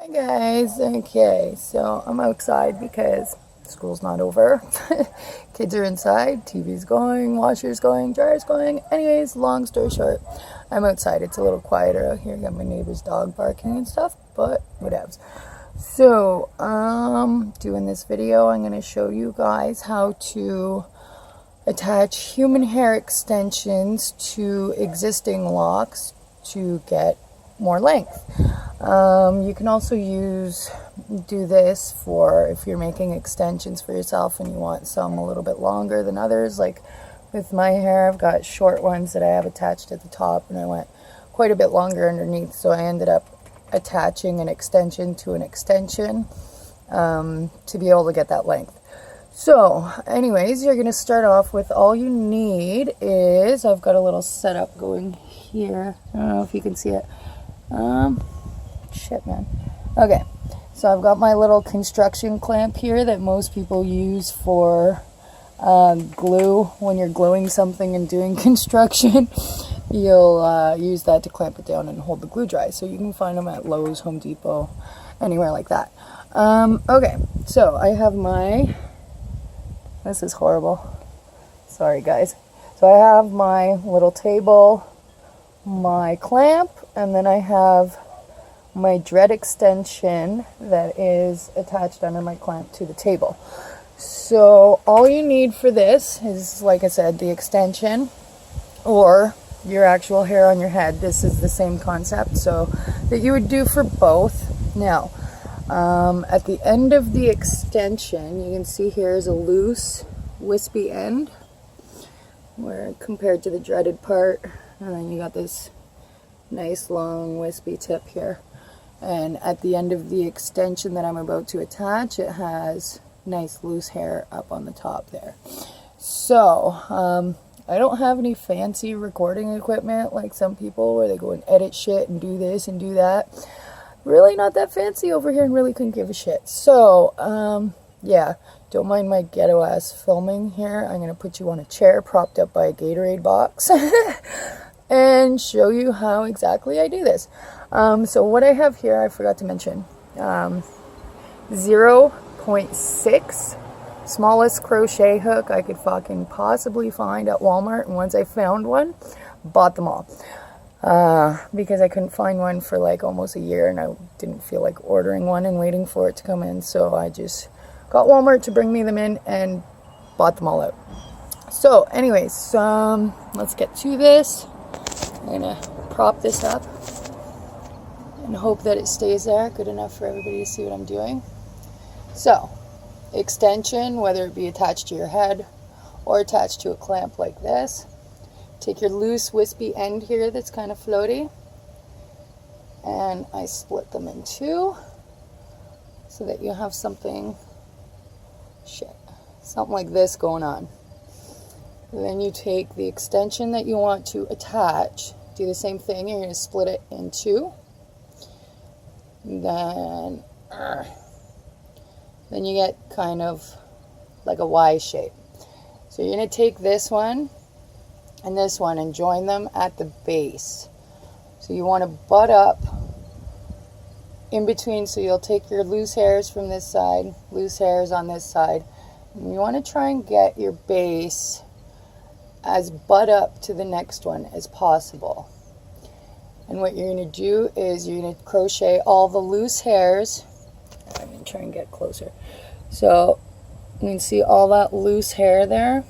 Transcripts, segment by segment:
Hi guys, okay, so I'm outside because school's not over. Kids are inside, TV's going, washer's going, dryer's going. Anyways, long story short, I'm outside. It's a little quieter out here. I got my neighbor's dog barking and stuff, but whatevs. So, doing this video, I'm going to show you guys how to attach human hair extensions to existing locks to get more length. You can also do this for if you're making extensions for yourself and you want some a little bit longer than others. Like with my hair, I've got short ones that I have attached at the top, and I went quite a bit longer underneath, so I ended up attaching an extension to an extension to be able to get that length. So anyways, you're going to start off with, all you need is, I've got a little setup going here. I don't know if you can see it. Shit, man. Okay, so I've got my little construction clamp here that most people use for glue. When you're gluing something and doing construction, you'll use that to clamp it down and hold the glue dry. So you can find them at Lowe's, Home Depot, anywhere like that. Okay, so I have my, this is horrible, sorry guys. So I have my little table, my clamp, and then I have my dread extension that is attached under my clamp to the table. So all you need for this is, like I said, the extension or your actual hair on your head. This is the same concept, so that you would do for both. Now, at the end of the extension, you can see here is a loose, wispy end, where compared to the dreaded part, and then you got this nice long wispy tip here. And at the end of the extension that I'm about to attach, it has nice loose hair up on the top there. So I don't have any fancy recording equipment like some people where they go and edit shit and do this and do that. Really not that fancy over here, and really couldn't give a shit. So yeah, don't mind my ghetto ass filming here. I'm gonna put you on a chair propped up by a Gatorade box and show you how exactly I do this. So what I have here, I forgot to mention, 0.6 smallest crochet hook I could fucking possibly find at Walmart, and once I found one, bought them all. Because I couldn't find one for like almost a year, and I didn't feel like ordering one and waiting for it to come in, so I just got Walmart to bring me them in and bought them all out. So anyways, let's get to this. I'm gonna prop this up and hope that it stays there good enough for everybody to see what I'm doing. So, extension, whether it be attached to your head or attached to a clamp like this. Take your loose wispy end here that's kind of floaty, and I split them in two so that you have something like this going on. Then you take the extension that you want to attach, do the same thing, you're going to split it in two. Then you get kind of like a Y shape. So you're going to take this one and join them at the base. So you want to butt up in between, so you'll take your loose hairs from this side, loose hairs on this side, and you want to try and get your base as butt up to the next one as possible. And what you're going to do is you're going to crochet all the loose hairs. I'm going to try and get closer. So you can see all that loose hair there.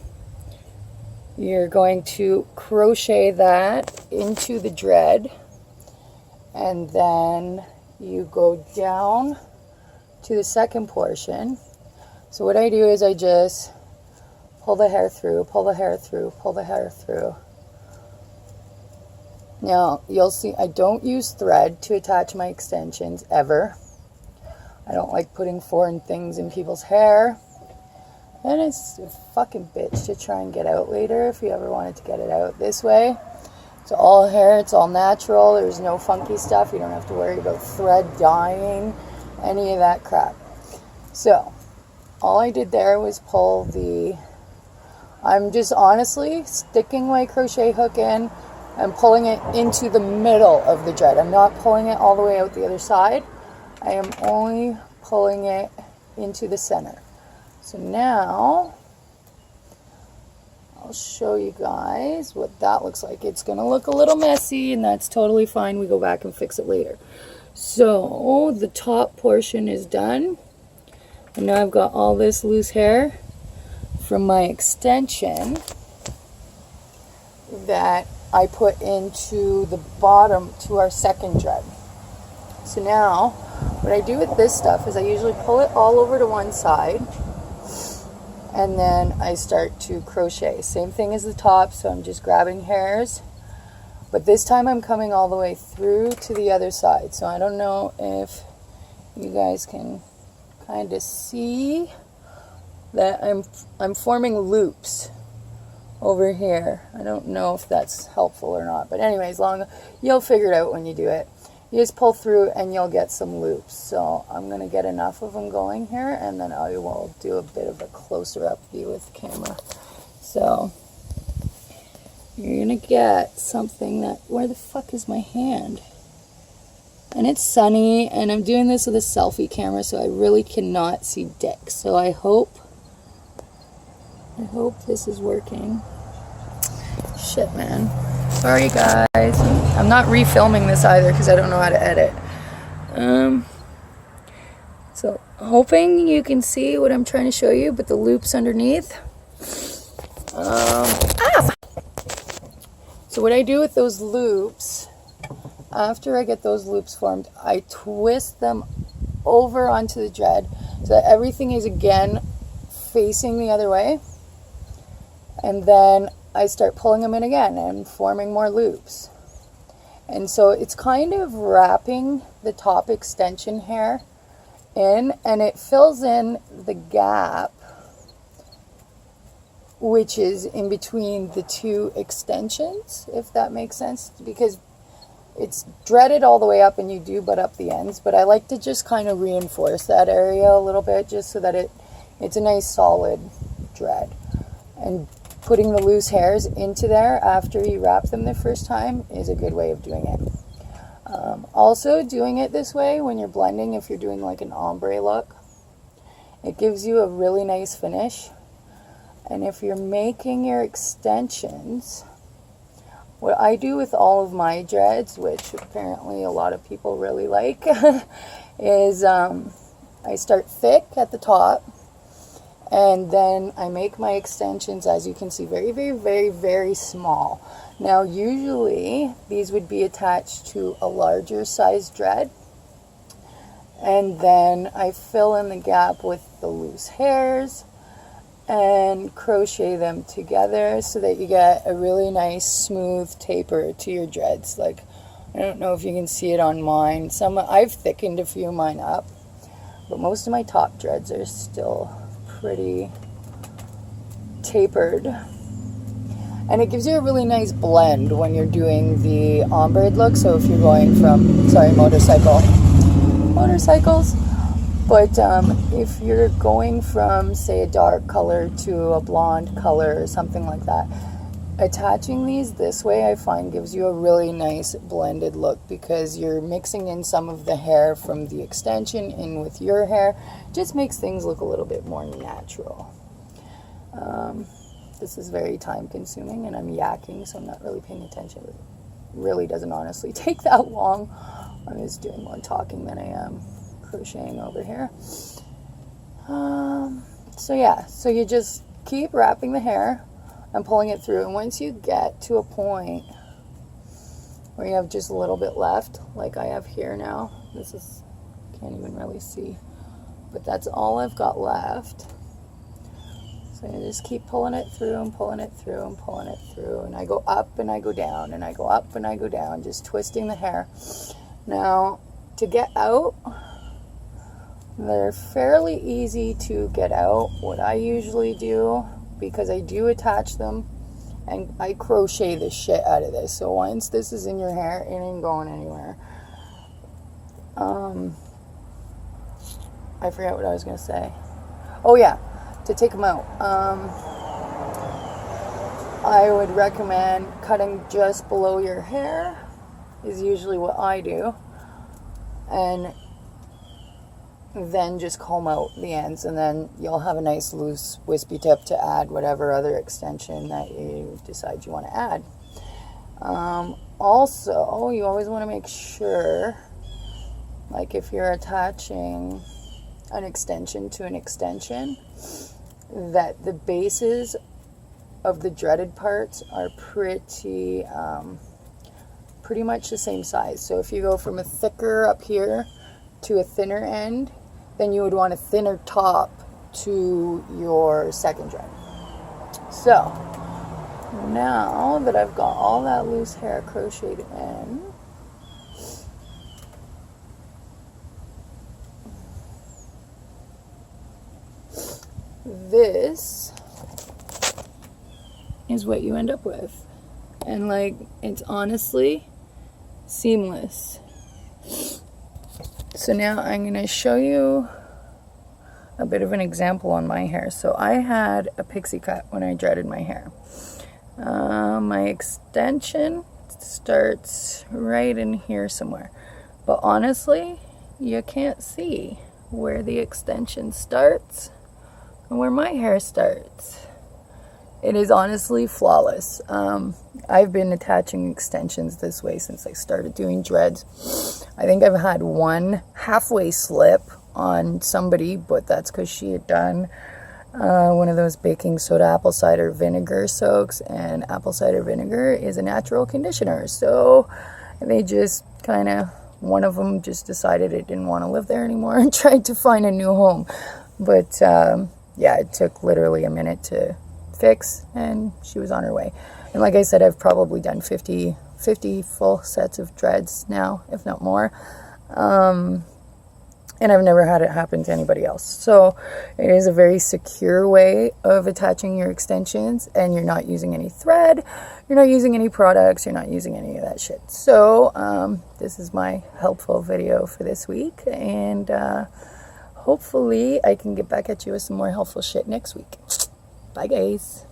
You're going to crochet that into the dread, and then you go down to the second portion. So what I do is I just pull the hair through, pull the hair through, pull the hair through. Now, you'll see I don't use thread to attach my extensions, ever. I don't like putting foreign things in people's hair. And it's a fucking bitch to try and get out later if you ever wanted to get it out this way. It's all hair, it's all natural, there's no funky stuff. You don't have to worry about thread dyeing, any of that crap. So, all I did there was pull the... I'm just honestly sticking my crochet hook in and pulling it into the middle of the dread. I'm not pulling it all the way out the other side. I am only pulling it into the center. So now I'll show you guys what that looks like. It's going to look a little messy, and that's totally fine. We go back and fix it later. So the top portion is done. And now I've got all this loose hair from my extension that I put into the bottom to our second dread. So now what I do with this stuff is I usually pull it all over to one side, and then I start to crochet. Same thing as the top, so I'm just grabbing hairs. But this time I'm coming all the way through to the other side. So I don't know if you guys can kind of see that I'm forming loops over here. I don't know if that's helpful or not. But anyways, you'll figure it out when you do it. You just pull through and you'll get some loops. So I'm going to get enough of them going here, and then I will do a bit of a closer up view with the camera. So you're going to get something that, where the fuck is my hand? And it's sunny, and I'm doing this with a selfie camera, so I really cannot see dick. So I hope this is working. Shit, man. Sorry, guys. I'm not refilming this either because I don't know how to edit. So hoping you can see what I'm trying to show you, but the loops underneath. So what I do with those loops, after I get those loops formed, I twist them over onto the dread so that everything is again facing the other way. And then I start pulling them in again and forming more loops. And so it's kind of wrapping the top extension hair in, and it fills in the gap which is in between the two extensions, if that makes sense, because it's dreaded all the way up and you do butt up the ends, but I like to just kind of reinforce that area a little bit just so that it's a nice solid dread. And putting the loose hairs into there after you wrap them the first time is a good way of doing it. Also, doing it this way when you're blending, if you're doing like an ombre look, it gives you a really nice finish. And if you're making your extensions, what I do with all of my dreads, which apparently a lot of people really like, is I start thick at the top, and then I make my extensions, as you can see, very, very, very, very small. Now, usually these would be attached to a larger size dread, and then I fill in the gap with the loose hairs and crochet them together so that you get a really nice smooth taper to your dreads. Like, I don't know if you can see it on mine. I've thickened a few of mine up, but most of my top dreads are still pretty tapered. And it gives you a really nice blend when you're doing the ombre look. So if you're going from, motorcycles. But if you're going from, say, a dark color to a blonde color or something like that, attaching these this way, I find, gives you a really nice blended look because you're mixing in some of the hair from the extension in with your hair. Just makes things look a little bit more natural. This is very time consuming and I'm yakking, so I'm not really paying attention. It really doesn't honestly take that long. I'm just doing more talking than I am crocheting over here. So yeah, so you just keep wrapping the hair and pulling it through, and once you get to a point where you have just a little bit left, like I have here now, can't even really see, but that's all I've got left. So you just keep pulling it through and pulling it through and pulling it through, and I go up and I go down and I go up and I go down, just twisting the hair. Now, to get out, they're fairly easy to get out. What I usually do, because I do attach them, and I crochet the shit out of this, so once this is in your hair, it ain't going anywhere. I forgot what I was going to say. Oh yeah, to take them out. I would recommend cutting just below your hair, is usually what I do. And then just comb out the ends, and then you'll have a nice loose wispy tip to add whatever other extension that you decide you want to add. Also, you always want to make sure, like if you're attaching an extension to an extension, that the bases of the dreaded parts are pretty much the same size. So if you go from a thicker up here to a thinner end, then you would want a thinner top to your second dread. So now that I've got all that loose hair crocheted in, this is what you end up with. And like, it's honestly seamless. So now I'm going to show you a bit of an example on my hair. So I had a pixie cut when I dreaded my hair. My extension starts right in here somewhere. But honestly, you can't see where the extension starts and where my hair starts. It is honestly flawless. I've been attaching extensions this way since I started doing dreads. I think I've had one halfway slip on somebody, but that's because she had done one of those baking soda apple cider vinegar soaks, and apple cider vinegar is a natural conditioner. So they just kind of, one of them just decided it didn't want to live there anymore and tried to find a new home. But yeah, it took literally a minute to fix, and she was on her way. And like I said, I've probably done 50 full sets of dreads now, if not more. And I've never had it happen to anybody else. So it is a very secure way of attaching your extensions, and you're not using any thread, you're not using any products, you're not using any of that shit. So this is my helpful video for this week, and hopefully I can get back at you with some more helpful shit next week. Bye guys.